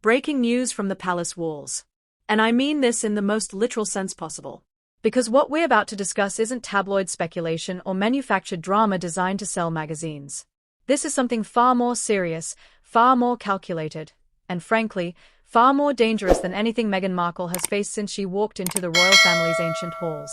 Breaking news from the palace walls. And I mean this in the most literal sense possible. Because what we're about to discuss isn't tabloid speculation or manufactured drama designed to sell magazines. This is something far more serious, far more calculated, and frankly, far more dangerous than anything Meghan Markle has faced since she walked into the royal family's ancient halls.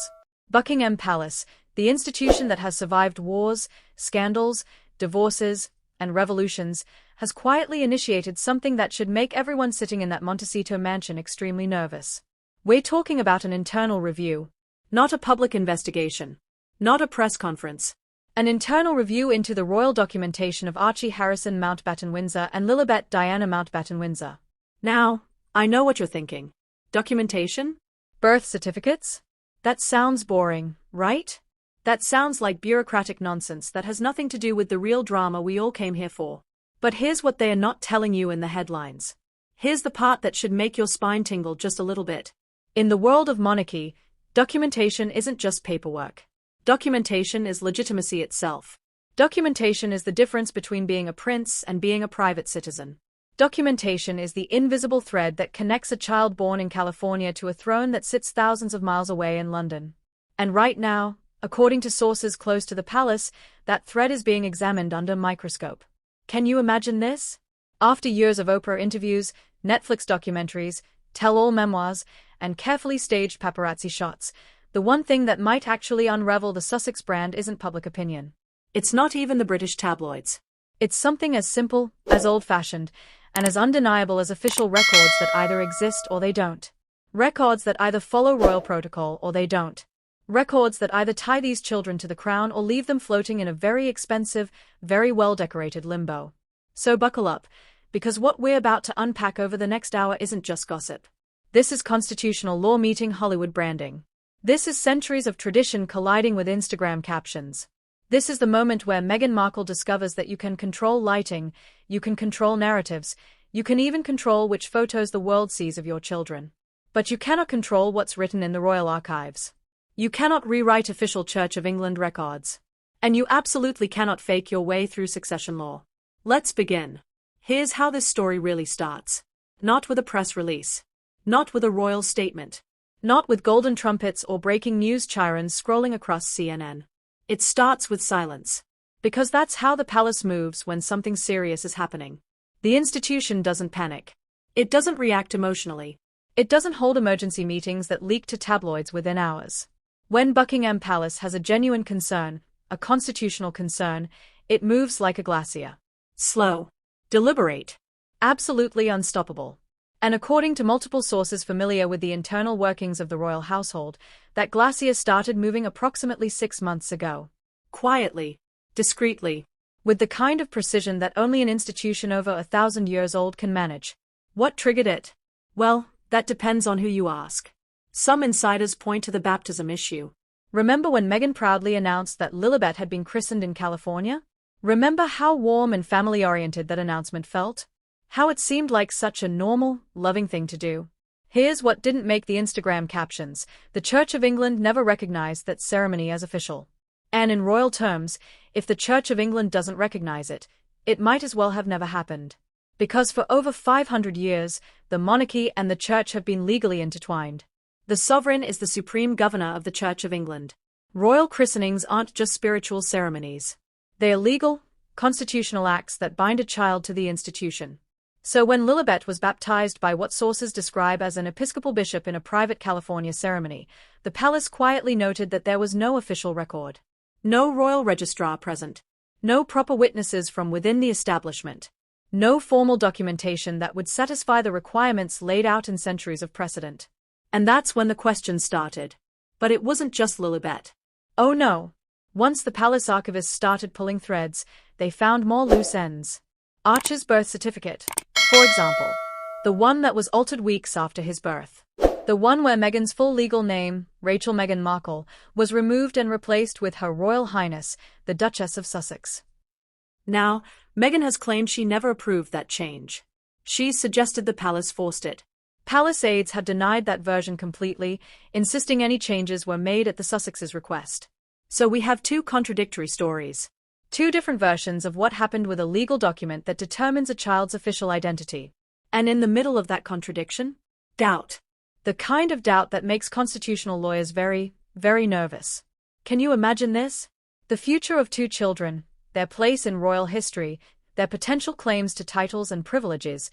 Buckingham Palace, the institution that has survived wars, scandals, divorces, and revolutions, has quietly initiated something that should make everyone sitting in that Montecito mansion extremely nervous. We're talking about an internal review. Not a public investigation. Not a press conference. An internal review into the royal documentation of Archie Harrison Mountbatten Windsor and Lilibet Diana Mountbatten Windsor. Now, I know what you're thinking. Documentation? Birth certificates? That sounds boring, right? That sounds like bureaucratic nonsense that has nothing to do with the real drama we all came here for. But here's what they are not telling you in the headlines. Here's the part that should make your spine tingle just a little bit. In the world of monarchy, documentation isn't just paperwork. Documentation is legitimacy itself. Documentation is the difference between being a prince and being a private citizen. Documentation is the invisible thread that connects a child born in California to a throne that sits thousands of miles away in London. And right now, according to sources close to the palace, that thread is being examined under a microscope. Can you imagine this? After years of Oprah interviews, Netflix documentaries, tell-all memoirs, and carefully staged paparazzi shots, the one thing that might actually unravel the Sussex brand isn't public opinion. It's not even the British tabloids. It's something as simple, as old-fashioned, and as undeniable as official records that either exist or they don't. Records that either follow royal protocol or they don't. Records that either tie these children to the crown or leave them floating in a very expensive, very well-decorated limbo. So buckle up, because what we're about to unpack over the next hour isn't just gossip. This is constitutional law meeting Hollywood branding. This is centuries of tradition colliding with Instagram captions. This is the moment where Meghan Markle discovers that you can control lighting, you can control narratives, you can even control which photos the world sees of your children. But you cannot control what's written in the royal archives. You cannot rewrite official Church of England records. And you absolutely cannot fake your way through succession law. Let's begin. Here's how this story really starts. Not with a press release. Not with a royal statement. Not with golden trumpets or breaking news chirons scrolling across CNN. It starts with silence. Because that's how the palace moves when something serious is happening. The institution doesn't panic. It doesn't react emotionally. It doesn't hold emergency meetings that leak to tabloids within hours. When Buckingham Palace has a genuine concern, a constitutional concern, it moves like a glacier. Slow. Deliberate. Absolutely unstoppable. And according to multiple sources familiar with the internal workings of the royal household, that glacier started moving approximately 6 months ago. Quietly. Discreetly. With the kind of precision that only an institution over 1,000 years old can manage. What triggered it? Well, that depends on who you ask. Some insiders point to the baptism issue. Remember when Meghan proudly announced that Lilibet had been christened in California? Remember how warm and family-oriented that announcement felt? How it seemed like such a normal, loving thing to do. Here's what didn't make the Instagram captions. The Church of England never recognized that ceremony as official. And in royal terms, if the Church of England doesn't recognize it, it might as well have never happened. Because for over 500 years, the monarchy and the Church have been legally intertwined. The sovereign is the supreme governor of the Church of England. Royal christenings aren't just spiritual ceremonies. They are legal, constitutional acts that bind a child to the institution. So when Lilibet was baptized by what sources describe as an Episcopal bishop in a private California ceremony, the palace quietly noted that there was no official record. No royal registrar present. No proper witnesses from within the establishment. No formal documentation that would satisfy the requirements laid out in centuries of precedent. And that's when the questions started. But it wasn't just Lilibet. Oh no. Once the palace archivists started pulling threads, they found more loose ends. Archie's birth certificate, for example. The one that was altered weeks after his birth. The one where Meghan's full legal name, Rachel Meghan Markle, was removed and replaced with Her Royal Highness, the Duchess of Sussex. Now, Meghan has claimed she never approved that change. She's suggested the palace forced it. Palace aides have denied that version completely, insisting any changes were made at the Sussexes' request. So we have two contradictory stories. Two different versions of what happened with a legal document that determines a child's official identity. And in the middle of that contradiction? Doubt. The kind of doubt that makes constitutional lawyers very, very nervous. Can you imagine this? The future of two children, their place in royal history, their potential claims to titles and privileges,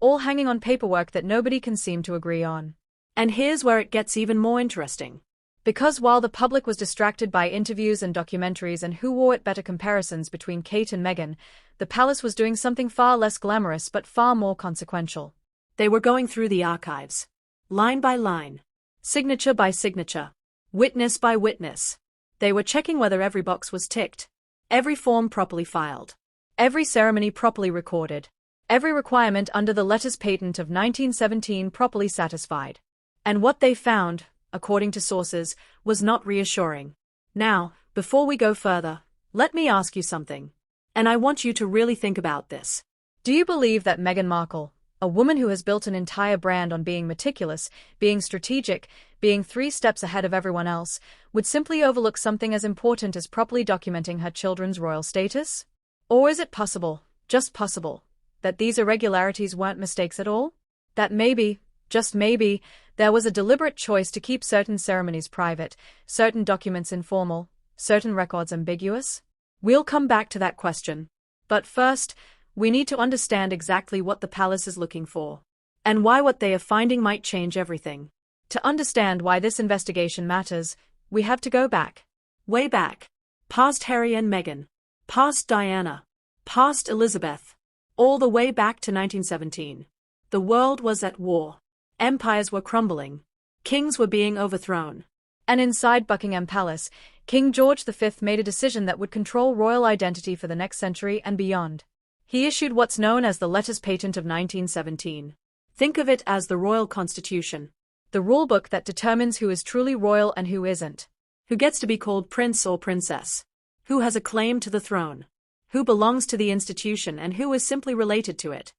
all hanging on paperwork that nobody can seem to agree on. And here's where it gets even more interesting. Because while the public was distracted by interviews and documentaries and who wore it better comparisons between Kate and Meghan, the palace was doing something far less glamorous but far more consequential. They were going through the archives. Line by line. Signature by signature. Witness by witness. They were checking whether every box was ticked. Every form properly filed. Every ceremony properly recorded. Every requirement under the letters patent of 1917 properly satisfied. And what they found, according to sources, was not reassuring. Now, before we go further, let me ask you something. And I want you to really think about this. Do you believe that Meghan Markle, a woman who has built an entire brand on being meticulous, being strategic, being 3 steps ahead of everyone else, would simply overlook something as important as properly documenting her children's royal status? Or is it possible, just possible, that these irregularities weren't mistakes at all? That maybe, just maybe, there was a deliberate choice to keep certain ceremonies private, certain documents informal, certain records ambiguous? We'll come back to that question. But first, we need to understand exactly what the palace is looking for, and why what they are finding might change everything. To understand why this investigation matters, we have to go back. Way back. Past Harry and Meghan. Past Diana. Past Elizabeth. All the way back to 1917. The world was at war. Empires were crumbling. Kings were being overthrown. And inside Buckingham Palace, King George V made a decision that would control royal identity for the next century and beyond. He issued what's known as the Letters Patent of 1917. Think of it as the royal constitution. The rulebook that determines who is truly royal and who isn't. Who gets to be called prince or princess. Who has a claim to the throne. Who belongs to the institution and who is simply related to it.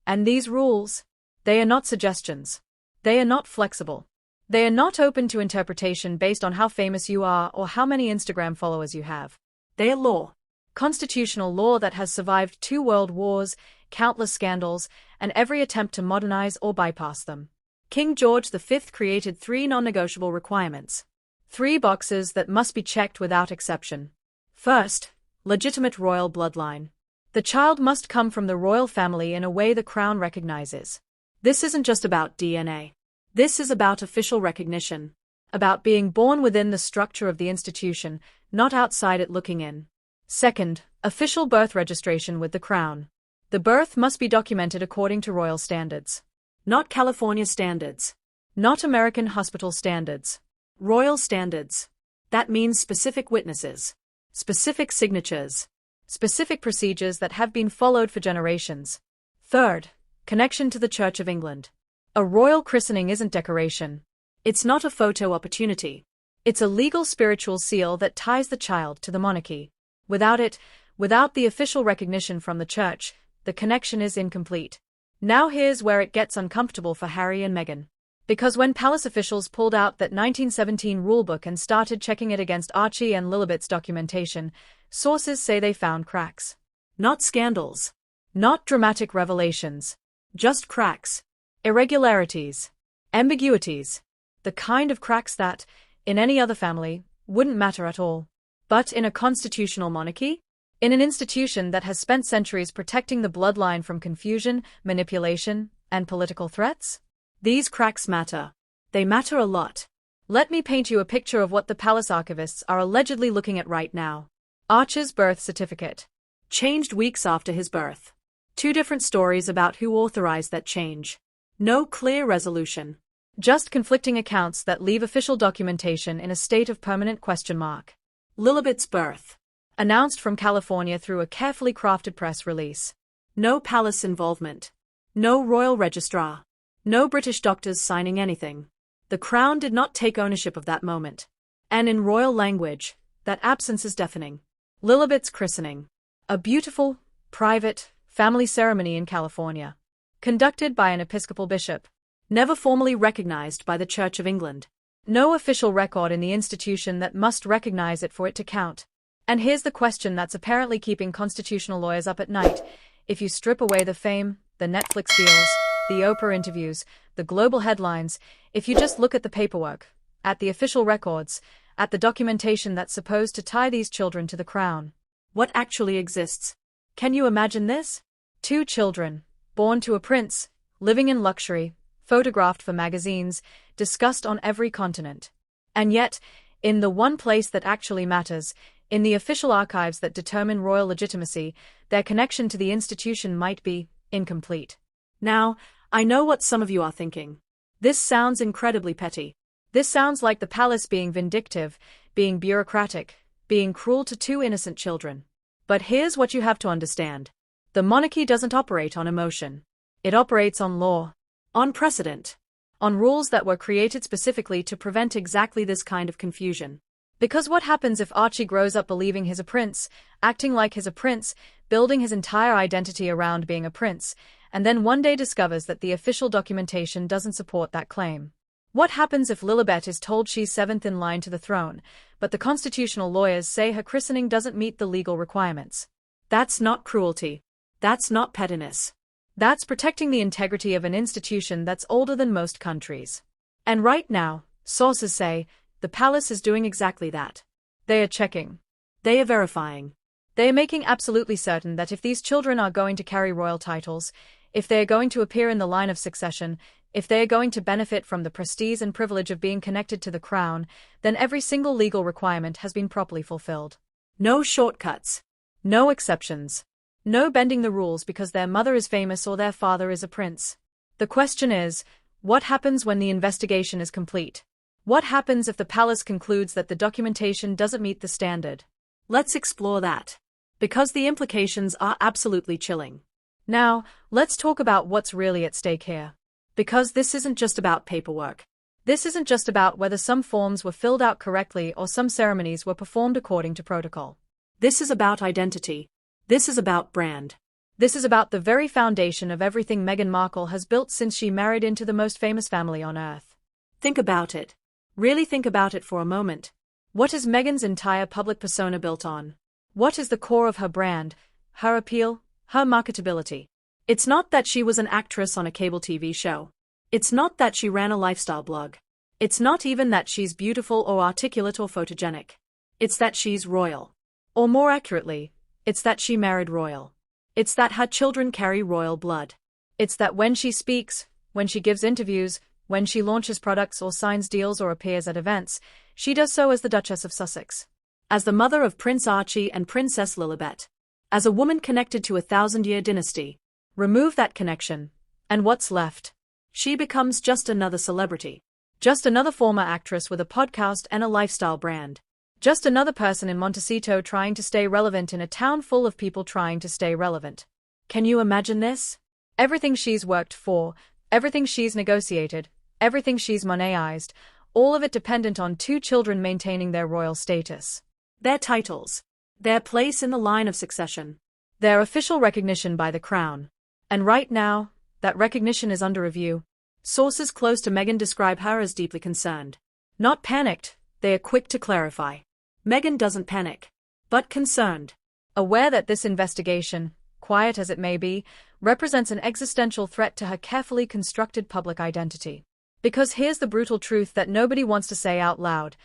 And these rules, they are not suggestions. They are not flexible. They are not open to interpretation based on how famous you are or how many Instagram followers you have. They are law. Constitutional law that has survived 2 world wars, countless scandals, and every attempt to modernize or bypass them. King George V created 3 non-negotiable requirements. 3 boxes that must be checked without exception. First, legitimate royal bloodline. The child must come from the royal family in a way the crown recognizes. This isn't just about DNA. This is about official recognition. About being born within the structure of the institution, not outside it looking in. Second, official birth registration with the crown. The birth must be documented according to royal standards. Not California standards. Not American hospital standards. Royal standards. That means specific witnesses. Specific signatures. Specific procedures that have been followed for generations. Third, connection to the Church of England. A royal christening isn't decoration. It's not a photo opportunity. It's a legal spiritual seal that ties the child to the monarchy. Without it, without the official recognition from the church, the connection is incomplete. Now here's where it gets uncomfortable for Harry and Meghan. Because when palace officials pulled out that 1917 rulebook and started checking it against Archie and Lilibet's documentation, sources say they found cracks. Not scandals. Not dramatic revelations. Just cracks. Irregularities. Ambiguities. The kind of cracks that, in any other family, wouldn't matter at all. But in a constitutional monarchy? In an institution that has spent centuries protecting the bloodline from confusion, manipulation, and political threats? These cracks matter. They matter a lot. Let me paint you a picture of what the palace archivists are allegedly looking at right now. Archie's birth certificate. Changed weeks after his birth. 2 different stories about who authorized that change. No clear resolution. Just conflicting accounts that leave official documentation in a state of permanent question mark. Lilibet's birth. Announced from California through a carefully crafted press release. No palace involvement. No royal registrar. No British doctors signing anything. The crown did not take ownership of that moment. And in royal language, that absence is deafening. Lilibet's christening. A beautiful, private, family ceremony in California. Conducted by an Episcopal bishop. Never formally recognized by the Church of England. No official record in the institution that must recognize it for it to count. And here's the question that's apparently keeping constitutional lawyers up at night. If you strip away the fame, the Netflix deals, the Oprah interviews, the global headlines, if you just look at the paperwork, at the official records, at the documentation that's supposed to tie these children to the crown. What actually exists? Can you imagine this? 2 children, born to a prince, living in luxury, photographed for magazines, discussed on every continent. And yet, in the one place that actually matters, in the official archives that determine royal legitimacy, their connection to the institution might be incomplete. Now, I know what some of you are thinking. This sounds incredibly petty. This sounds like the palace being vindictive, being bureaucratic, being cruel to 2 innocent children. But here's what you have to understand. The monarchy doesn't operate on emotion. It operates on law, on precedent, on rules that were created specifically to prevent exactly this kind of confusion. Because what happens if Archie grows up believing he's a prince, acting like he's a prince, building his entire identity around being a prince, and then one day discovers that the official documentation doesn't support that claim? What happens if Lilibet is told she's 7th in line to the throne, but the constitutional lawyers say her christening doesn't meet the legal requirements? That's not cruelty. That's not pettiness. That's protecting the integrity of an institution that's older than most countries. And right now, sources say, the palace is doing exactly that. They are checking. They are verifying. They are making absolutely certain that if these children are going to carry royal titles, if they are going to appear in the line of succession, if they are going to benefit from the prestige and privilege of being connected to the crown, then every single legal requirement has been properly fulfilled. No shortcuts. No exceptions. No bending the rules because their mother is famous or their father is a prince. The question is, what happens when the investigation is complete? What happens if the palace concludes that the documentation doesn't meet the standard? Let's explore that. Because the implications are absolutely chilling. Now, let's talk about what's really at stake here. Because this isn't just about paperwork. This isn't just about whether some forms were filled out correctly or some ceremonies were performed according to protocol. This is about identity. This is about brand. This is about the very foundation of everything Meghan Markle has built since she married into the most famous family on earth. Think about it. Really think about it for a moment. What is Meghan's entire public persona built on? What is the core of her brand, her appeal, her marketability? It's not that she was an actress on a cable TV show. It's not that she ran a lifestyle blog. It's not even that she's beautiful or articulate or photogenic. It's that she's royal. Or more accurately, it's that she married royal. It's that her children carry royal blood. It's that when she speaks, when she gives interviews, when she launches products or signs deals or appears at events, she does so as the Duchess of Sussex. As the mother of Prince Archie and Princess Lilibet. As a woman connected to a 1,000-year dynasty. Remove that connection, and what's left? She becomes just another celebrity. Just another former actress with a podcast and a lifestyle brand. Just another person in Montecito trying to stay relevant in a town full of people trying to stay relevant. Can you imagine this? Everything she's worked for, everything she's negotiated, everything she's monetized, all of it dependent on 2 children maintaining their royal status. Their titles. Their place in the line of succession. Their official recognition by the crown. And right now, that recognition is under review. Sources close to Meghan describe her as deeply concerned. Not panicked, they are quick to clarify. Meghan doesn't panic, but concerned. Aware that this investigation, quiet as it may be, represents an existential threat to her carefully constructed public identity. Because here's the brutal truth that nobody wants to say out loud.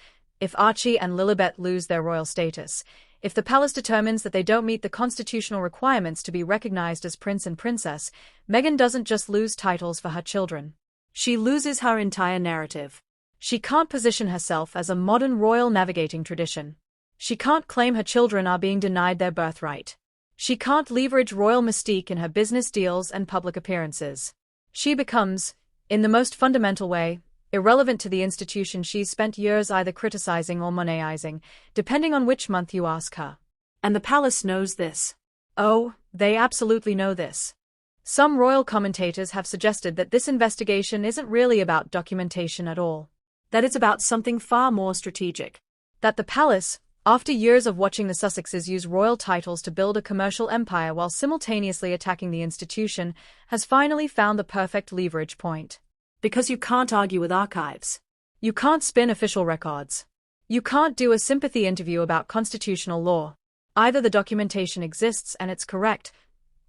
If Archie and Lilibet lose their royal status, if the palace determines that they don't meet the constitutional requirements to be recognized as prince and princess, Meghan doesn't just lose titles for her children. She loses her entire narrative. She can't position herself as a modern royal navigating tradition. She can't claim her children are being denied their birthright. She can't leverage royal mystique in her business deals and public appearances. She becomes, in the most fundamental way, irrelevant to the institution she's spent years either criticizing or monetizing, depending on which month you ask her. And the palace knows this. Oh, they absolutely know this. Some royal commentators have suggested that this investigation isn't really about documentation at all. That it's about something far more strategic. That the palace, after years of watching the Sussexes use royal titles to build a commercial empire while simultaneously attacking the institution, has finally found the perfect leverage point. Because you can't argue with archives. You can't spin official records. You can't do a sympathy interview about constitutional law. Either the documentation exists and it's correct,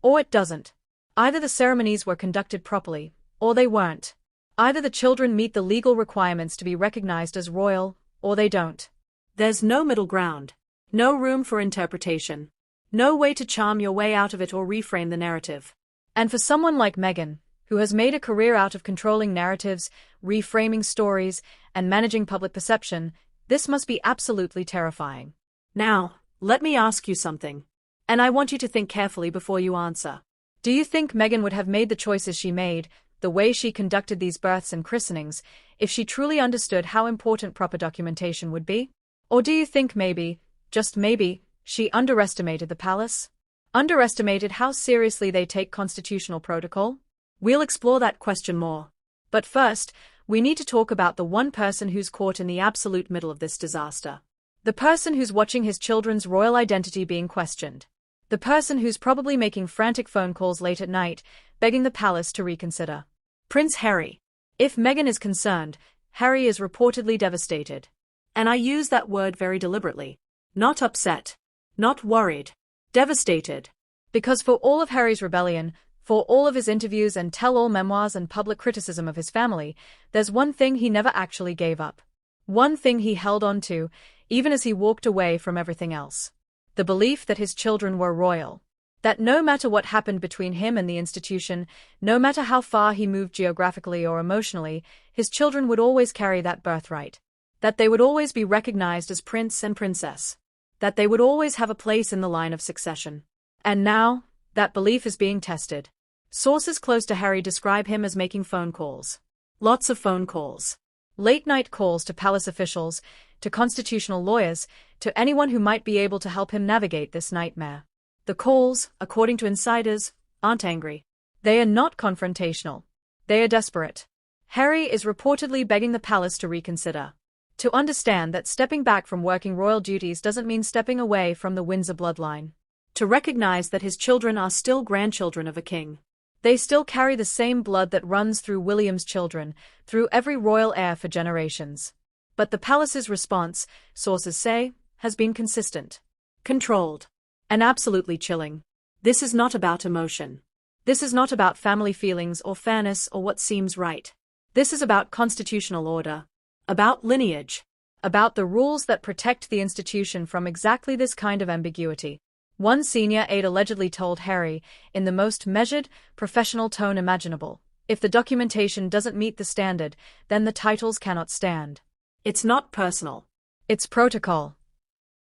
or it doesn't. Either the ceremonies were conducted properly, or they weren't. Either the children meet the legal requirements to be recognized as royal, or they don't. There's no middle ground. No room for interpretation. No way to charm your way out of it or reframe the narrative. And for someone like Meghan, who has made a career out of controlling narratives, reframing stories, and managing public perception, this must be absolutely terrifying. Now, let me ask you something. And I want you to think carefully before you answer. Do you think Meghan would have made the choices she made, the way she conducted these births and christenings, if she truly understood how important proper documentation would be? Or do you think maybe, just maybe, she underestimated the palace? Underestimated how seriously they take constitutional protocol? We'll explore that question more. But first, we need to talk about the one person who's caught in the absolute middle of this disaster. The person who's watching his children's royal identity being questioned. The person who's probably making frantic phone calls late at night, begging the palace to reconsider. Prince Harry. If Meghan is concerned, Harry is reportedly devastated. And I use that word very deliberately. Not upset. Not worried. Devastated. Because for all of Harry's rebellion, for all of his interviews and tell-all memoirs and public criticism of his family, there's one thing he never actually gave up. One thing he held on to, even as he walked away from everything else. The belief that his children were royal. That no matter what happened between him and the institution, no matter how far he moved geographically or emotionally, his children would always carry that birthright. That they would always be recognized as prince and princess. That they would always have a place in the line of succession. And now, that belief is being tested. Sources close to Harry describe him as making phone calls. Lots of phone calls. Late-night calls to palace officials, to constitutional lawyers, to anyone who might be able to help him navigate this nightmare. The calls, according to insiders, aren't angry. They are not confrontational. They are desperate. Harry is reportedly begging the palace to reconsider. To understand that stepping back from working royal duties doesn't mean stepping away from the Windsor bloodline. To recognize that his children are still grandchildren of a king. They still carry the same blood that runs through William's children, through every royal heir for generations. But the palace's response, sources say, has been consistent. Controlled. And absolutely chilling. This is not about emotion. This is not about family feelings or fairness or what seems right. This is about constitutional order. About lineage. About the rules that protect the institution from exactly this kind of ambiguity. One senior aide allegedly told Harry, in the most measured, professional tone imaginable, if the documentation doesn't meet the standard, then the titles cannot stand. It's not personal. It's protocol.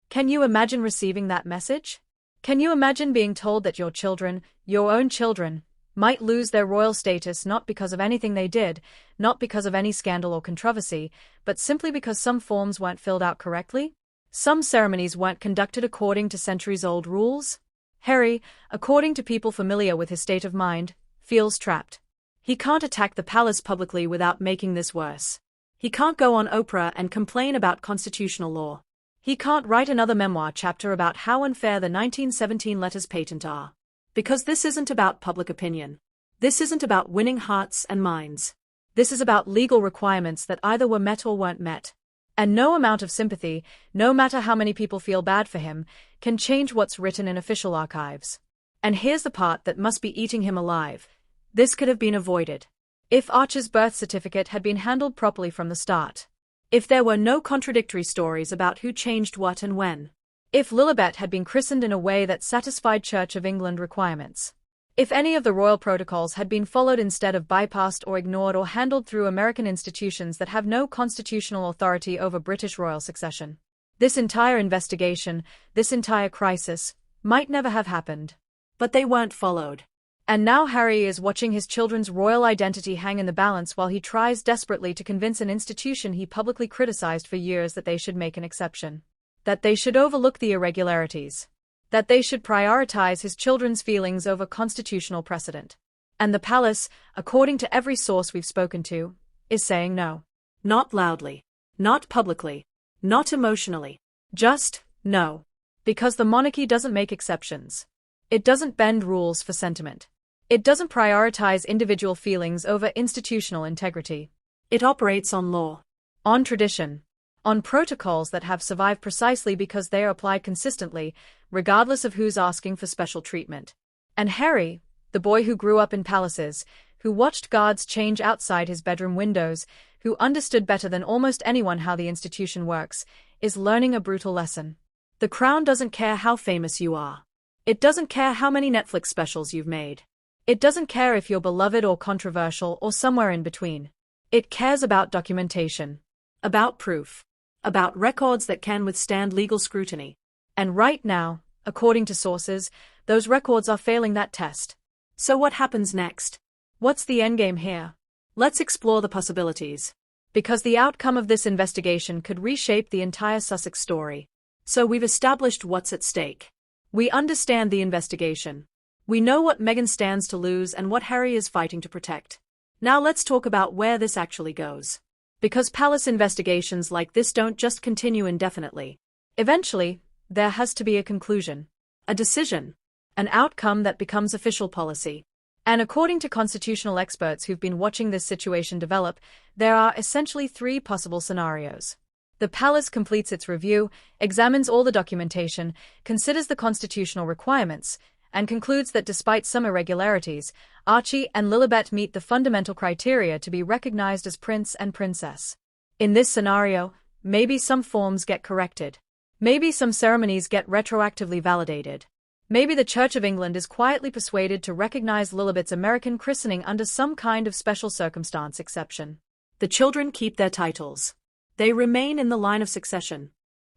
Can you imagine receiving that message? Can you imagine being told that your children, your own children, might lose their royal status not because of anything they did, not because of any scandal or controversy, but simply because some forms weren't filled out correctly? Some ceremonies weren't conducted according to centuries-old rules? Harry, according to people familiar with his state of mind, feels trapped. He can't attack the palace publicly without making this worse. He can't go on Oprah and complain about constitutional law. He can't write another memoir chapter about how unfair the 1917 letters patent are. Because this isn't about public opinion. This isn't about winning hearts and minds. This is about legal requirements that either were met or weren't met. And no amount of sympathy, no matter how many people feel bad for him, can change what's written in official archives. And here's the part that must be eating him alive. This could have been avoided. If Archer's birth certificate had been handled properly from the start. If there were no contradictory stories about who changed what and when. If Lilibet had been christened in a way that satisfied Church of England requirements. If any of the royal protocols had been followed instead of bypassed or ignored or handled through American institutions that have no constitutional authority over British royal succession. This entire investigation, this entire crisis, might never have happened. But they weren't followed. And now Harry is watching his children's royal identity hang in the balance while he tries desperately to convince an institution he publicly criticized for years that they should make an exception. That they should overlook the irregularities. That they should prioritize his children's feelings over constitutional precedent. And the palace, according to every source we've spoken to, is saying no. Not loudly. Not publicly. Not emotionally. Just, no. Because the monarchy doesn't make exceptions. It doesn't bend rules for sentiment. It doesn't prioritize individual feelings over institutional integrity. It operates on law. On tradition. On protocols that have survived precisely because they are applied consistently, regardless of who's asking for special treatment. And Harry, the boy who grew up in palaces, who watched guards change outside his bedroom windows, who understood better than almost anyone how the institution works, is learning a brutal lesson. The crown doesn't care how famous you are. It doesn't care how many Netflix specials you've made. It doesn't care if you're beloved or controversial or somewhere in between. It cares about documentation, about proof, about records that can withstand legal scrutiny. And right now, according to sources, those records are failing that test. So what happens next? What's the endgame here? Let's explore the possibilities. Because the outcome of this investigation could reshape the entire Sussex story. So we've established what's at stake. We understand the investigation. We know what Meghan stands to lose and what Harry is fighting to protect. Now let's talk about where this actually goes. Because palace investigations like this don't just continue indefinitely. Eventually, there has to be a conclusion, a decision, an outcome that becomes official policy. And according to constitutional experts who've been watching this situation develop, there are essentially three possible scenarios. The palace completes its review, examines all the documentation, considers the constitutional requirements, and concludes that despite some irregularities, Archie and Lilibet meet the fundamental criteria to be recognized as prince and princess. In this scenario, maybe some forms get corrected. Maybe some ceremonies get retroactively validated. Maybe the Church of England is quietly persuaded to recognize Lilibet's American christening under some kind of special circumstance exception. The children keep their titles. They remain in the line of succession.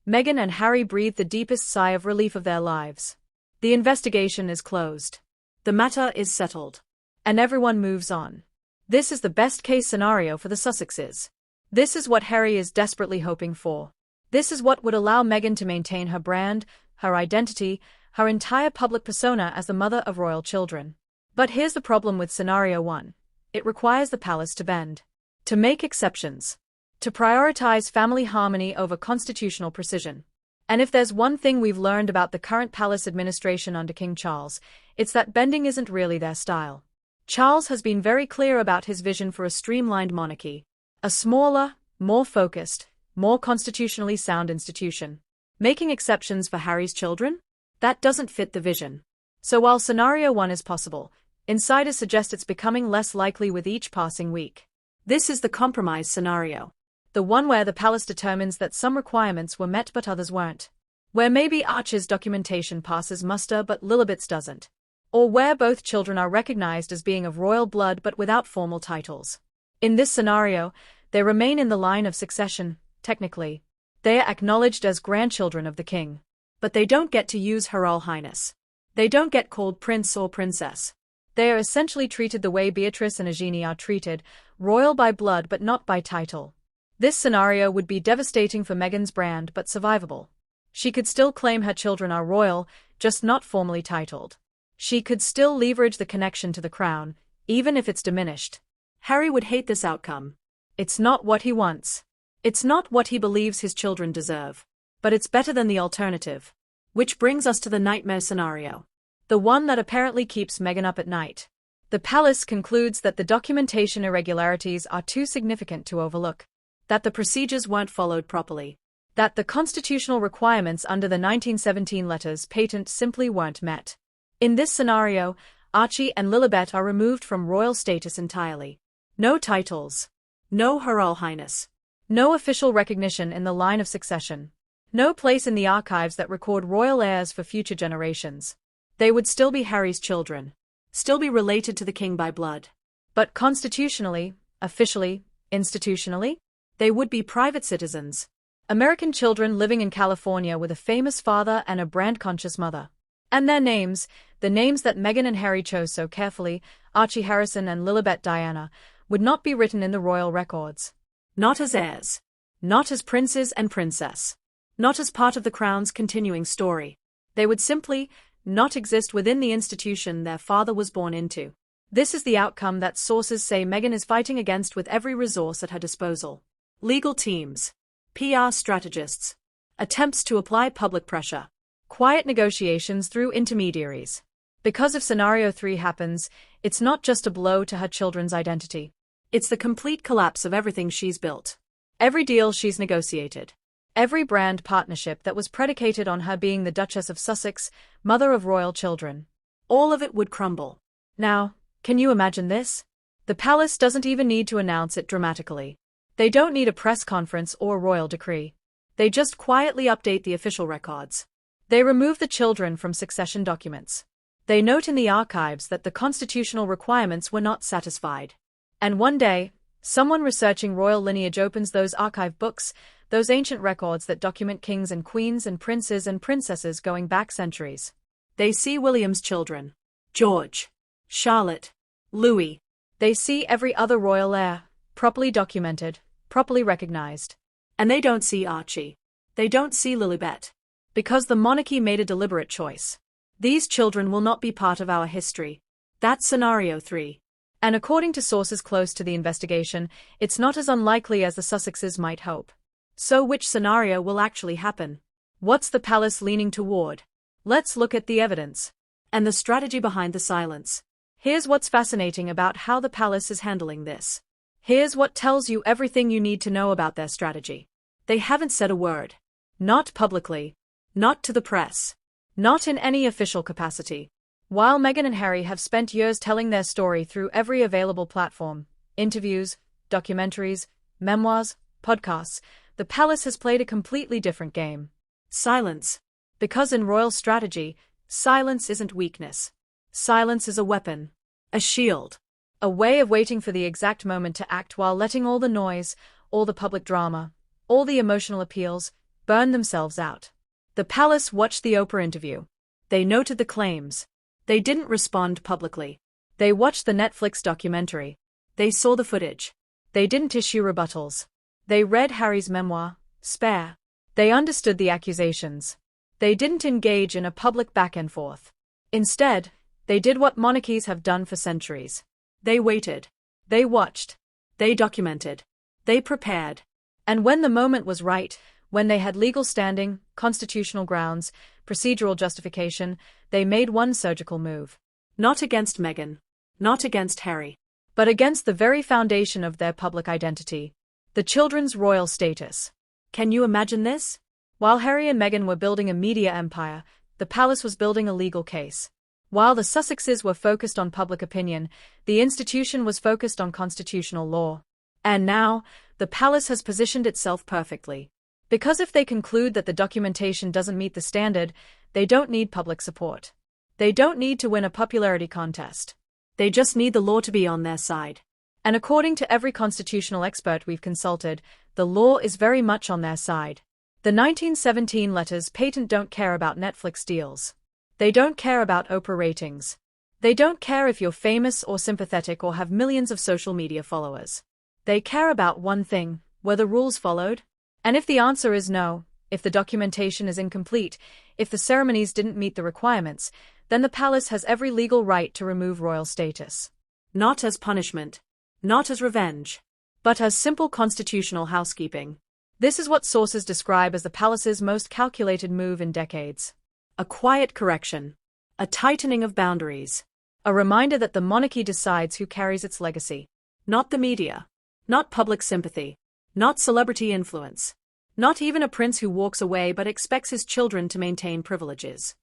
Meghan and Harry breathe the deepest sigh of relief of their lives. The investigation is closed. The matter is settled. And everyone moves on. This is the best-case scenario for the Sussexes. This is what Harry is desperately hoping for. This is what would allow Meghan to maintain her brand, her identity, her entire public persona as the mother of royal children. But here's the problem with Scenario 1. It requires the palace to bend. To make exceptions. To prioritize family harmony over constitutional precision. And if there's one thing we've learned about the current palace administration under King Charles, it's that bending isn't really their style. Charles has been very clear about his vision for a streamlined monarchy. A smaller, more focused, more constitutionally sound institution. Making exceptions for Harry's children? That doesn't fit the vision. So while Scenario 1 is possible, insiders suggest it's becoming less likely with each passing week. This is the compromise scenario. The one where the palace determines that some requirements were met but others weren't. Where maybe Archie's documentation passes muster but Lilibet's doesn't. Or where both children are recognized as being of royal blood but without formal titles. In this scenario, they remain in the line of succession, technically. They are acknowledged as grandchildren of the king. But they don't get to use Her Royal Highness. They don't get called prince or princess. They are essentially treated the way Beatrice and Eugenie are treated, royal by blood but not by title. This scenario would be devastating for Meghan's brand but survivable. She could still claim her children are royal, just not formally titled. She could still leverage the connection to the crown, even if it's diminished. Harry would hate this outcome. It's not what he wants. It's not what he believes his children deserve. But it's better than the alternative. Which brings us to the nightmare scenario. The one that apparently keeps Meghan up at night. The palace concludes that the documentation irregularities are too significant to overlook. That the procedures weren't followed properly. That the constitutional requirements under the 1917 letters patent simply weren't met. In this scenario, Archie and Lilibet are removed from royal status entirely. No titles. No Her Royal Highness. No official recognition in the line of succession. No place in the archives that record royal heirs for future generations. They would still be Harry's children. Still be related to the king by blood. But constitutionally, officially, institutionally, they would be private citizens. American children living in California with a famous father and a brand-conscious mother. And their names, the names that Meghan and Harry chose so carefully, Archie Harrison and Lilibet Diana, would not be written in the royal records. Not as heirs. Not as princes and princess. Not as part of the crown's continuing story. They would simply not exist within the institution their father was born into. This is the outcome that sources say Meghan is fighting against with every resource at her disposal. Legal teams. PR strategists. Attempts to apply public pressure. Quiet negotiations through intermediaries. Because if Scenario 3 happens, it's not just a blow to her children's identity. It's the complete collapse of everything she's built. Every deal she's negotiated. Every brand partnership that was predicated on her being the Duchess of Sussex, mother of royal children. All of it would crumble. Now, can you imagine this? The palace doesn't even need to announce it dramatically. They don't need a press conference or royal decree. They just quietly update the official records. They remove the children from succession documents. They note in the archives that the constitutional requirements were not satisfied. And one day, someone researching royal lineage opens those archive books, those ancient records that document kings and queens and princes and princesses going back centuries. They see William's children. George, Charlotte, Louis. They see every other royal heir, properly documented, properly recognized. And they don't see Archie. They don't see Lilibet. Because the monarchy made a deliberate choice. These children will not be part of our history. That's scenario 3. And according to sources close to the investigation, it's not as unlikely as the Sussexes might hope. So which scenario will actually happen? What's the palace leaning toward? Let's look at the evidence. And the strategy behind the silence. Here's what's fascinating about how the palace is handling this. Here's what tells you everything you need to know about their strategy. They haven't said a word. Not publicly. Not to the press. Not in any official capacity. While Meghan and Harry have spent years telling their story through every available platform, interviews, documentaries, memoirs, podcasts, the palace has played a completely different game. Silence. Because in royal strategy, silence isn't weakness. Silence is a weapon. A shield. A way of waiting for the exact moment to act while letting all the noise, all the public drama, all the emotional appeals, burn themselves out. The palace watched the Oprah interview. They noted the claims. They didn't respond publicly. They watched the Netflix documentary. They saw the footage. They didn't issue rebuttals. They read Harry's memoir, Spare. They understood the accusations. They didn't engage in a public back and forth. Instead, they did what monarchies have done for centuries. They waited. They watched. They documented. They prepared. And when the moment was right, when they had legal standing, constitutional grounds, procedural justification, they made one surgical move. Not against Meghan. Not against Harry. But against the very foundation of their public identity. The children's royal status. Can you imagine this? While Harry and Meghan were building a media empire, the palace was building a legal case. While the Sussexes were focused on public opinion, the institution was focused on constitutional law. And now, the palace has positioned itself perfectly. Because if they conclude that the documentation doesn't meet the standard, they don't need public support. They don't need to win a popularity contest. They just need the law to be on their side. And according to every constitutional expert we've consulted, the law is very much on their side. The 1917 letters patent don't care about Netflix deals. They don't care about Oprah ratings. They don't care if you're famous or sympathetic or have millions of social media followers. They care about one thing: were the rules followed? And if the answer is no, if the documentation is incomplete, if the ceremonies didn't meet the requirements, then the palace has every legal right to remove royal status. Not as punishment. Not as revenge. But as simple constitutional housekeeping. This is what sources describe as the palace's most calculated move in decades. A quiet correction. A tightening of boundaries. A reminder that the monarchy decides who carries its legacy. Not the media. Not public sympathy. Not celebrity influence. Not even a prince who walks away but expects his children to maintain privileges.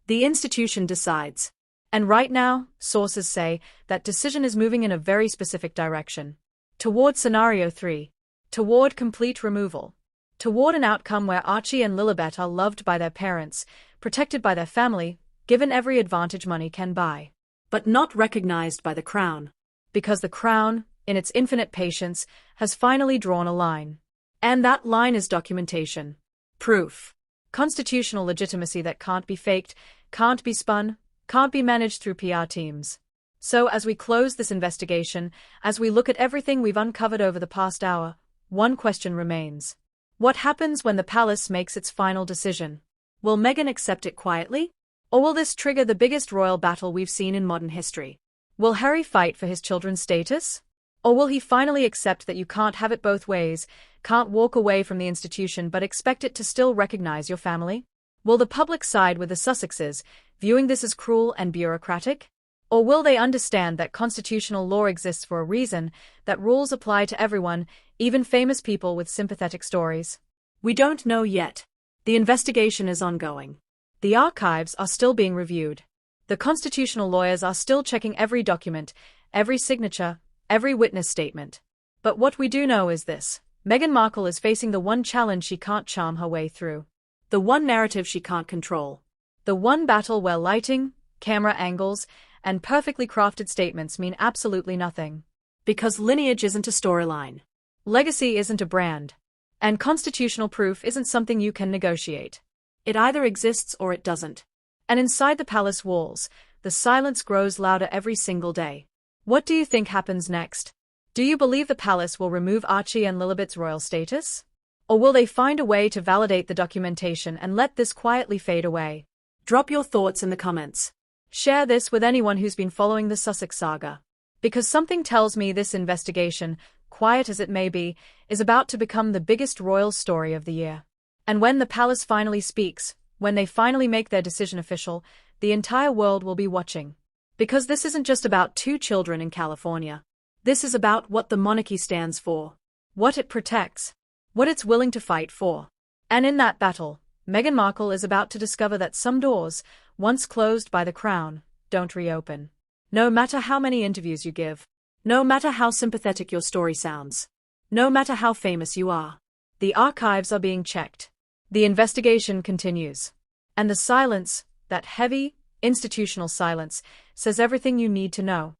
The institution decides. And right now, sources say, that decision is moving in a very specific direction. Toward scenario 3. Toward complete removal. Toward an outcome where Archie and Lilibet are loved by their parents, protected by their family, given every advantage money can buy. But not recognized by the crown. Because the crown, in its infinite patience, has finally drawn a line. And that line is documentation. Proof. Constitutional legitimacy that can't be faked, can't be spun, can't be managed through PR teams. So as we close this investigation, as we look at everything we've uncovered over the past hour, one question remains. What happens when the palace makes its final decision? Will Meghan accept it quietly? Or will this trigger the biggest royal battle we've seen in modern history? Will Harry fight for his children's status? Or will he finally accept that you can't have it both ways, can't walk away from the institution but expect it to still recognize your family? Will the public side with the Sussexes, viewing this as cruel and bureaucratic? Or will they understand that constitutional law exists for a reason, that rules apply to everyone, even famous people with sympathetic stories? We don't know yet. The investigation is ongoing. The archives are still being reviewed. The constitutional lawyers are still checking every document, every signature, every witness statement. But what we do know is this: Meghan Markle is facing the one challenge she can't charm her way through. The one narrative she can't control. The one battle where lighting, camera angles, and perfectly crafted statements mean absolutely nothing. Because lineage isn't a storyline. Legacy isn't a brand. And constitutional proof isn't something you can negotiate. It either exists or it doesn't. And inside the palace walls, the silence grows louder every single day. What do you think happens next? Do you believe the palace will remove Archie and Lilibet's royal status? Or will they find a way to validate the documentation and let this quietly fade away? Drop your thoughts in the comments. Share this with anyone who's been following the Sussex saga. Because something tells me this investigation, quiet as it may be, is about to become the biggest royal story of the year. And when the palace finally speaks, when they finally make their decision official, the entire world will be watching. Because this isn't just about two children in California. This is about what the monarchy stands for, what it protects, what it's willing to fight for. And in that battle, Meghan Markle is about to discover that some doors, once closed by the crown, don't reopen. No matter how many interviews you give, no matter how sympathetic your story sounds, no matter how famous you are, the archives are being checked. The investigation continues. And the silence, that heavy, institutional silence, says everything you need to know.